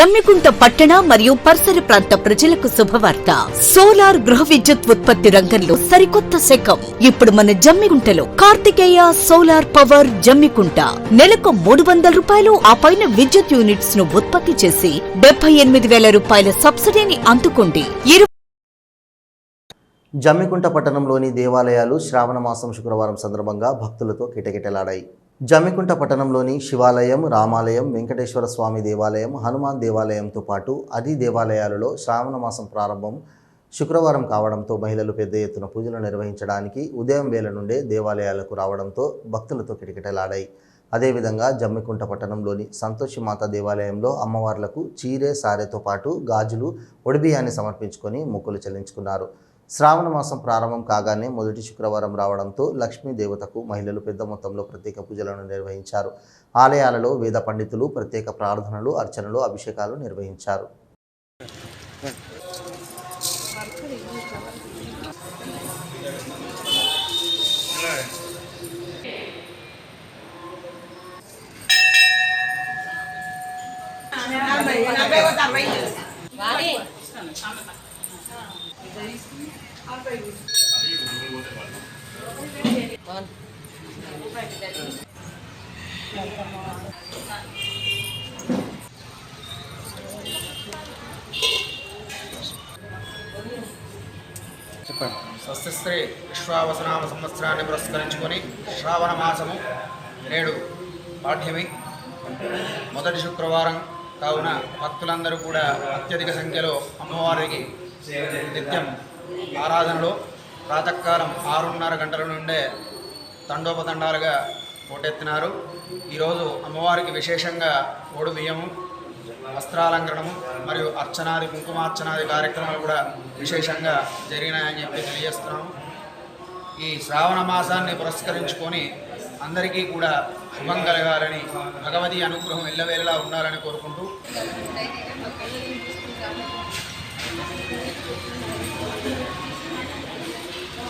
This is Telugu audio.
జమ్మికుంట పట్టణ మరియు పరిసర ప్రాంత ప్రజలకు శుభవార్త. సోలార్ గృహ విద్యుత్ ఉత్పత్తి రంగంలో సరికొత్త శకం. ఇప్పుడు మన జమ్మికుంటలో కార్తికేయ సోలార్ పవర్ జమ్మికుంట నెలకు 300 రూపాయలు ఆ పైన విద్యుత్ యూనిట్స్ ను ఉత్పత్తి చేసి 78,000 రూపాయల సబ్సిడీని అందుకోండి. జమ్మికుంట పట్టణంలోని దేవాలయాలు శ్రావణ మాసం శుక్రవారం సందర్భంగా భక్తులతో కిటకిటలాడాయి. జమ్మికుంట పట్టణంలోని శివాలయం, రామాలయం, వెంకటేశ్వర స్వామి దేవాలయం, హనుమాన్ దేవాలయంతో పాటు అన్ని దేవాలయాలలో శ్రావణ మాసం ప్రారంభం శుక్రవారం కావడంతో మహిళలు పెద్ద ఎత్తున పూజలు నిర్వహించడానికి ఉదయం వేళ నుండే దేవాలయాలకు రావడంతో భక్తులతో కిటకిటలాడాయి. అదేవిధంగా జమ్మికుంట పట్టణంలోని సంతోషిమాత దేవాలయంలో అమ్మవార్లకు చీరె, సారెతో పాటు గాజులు, ఒడిబియ్యాన్ని సమర్పించుకొని మొక్కులు చెల్లించుకున్నారు. శ్రావణ మాసం ప్రారంభం కాగానే మొదటి శుక్రవారం రావడంతో లక్ష్మీ దేవతకు మహిళలు పెద్ద మొత్తంలో ప్రత్యేక పూజలను నిర్వహించారు. ఆలయాలలో వేద పండితులు ప్రత్యేక ప్రార్థనలు, అర్చనలు, అభిషేకాలు నిర్వహించారు. స్వస్తిశ్రీ విశ్వావసనామ సంవత్సరాన్ని పురస్కరించుకొని శ్రావణ మాసము నేడు పాఠ్యమి మొదటి శుక్రవారం కావున భక్తులందరూ కూడా అత్యధిక సంఖ్యలో అమ్మవారికి నిత్యం ఆరాధనలో ప్రాతకాలం 6:30 గంటల నుండే తండోపతండాలుగా పోటెత్తినారు. ఈరోజు అమ్మవారికి విశేషంగా ఓడు బియ్యము, వస్త్రాలంకరణము మరియు అర్చనాది, కుంకుమార్చనాది కార్యక్రమాలు కూడా విశేషంగా జరిగినాయని చెప్పి తెలియజేస్తున్నాము. ఈ శ్రావణ మాసాన్ని పురస్కరించుకొని అందరికీ కూడా శుభం కలగాలని, భగవతి అనుగ్రహం ఎల్లవేళలా ఉండాలని కోరుకుంటూ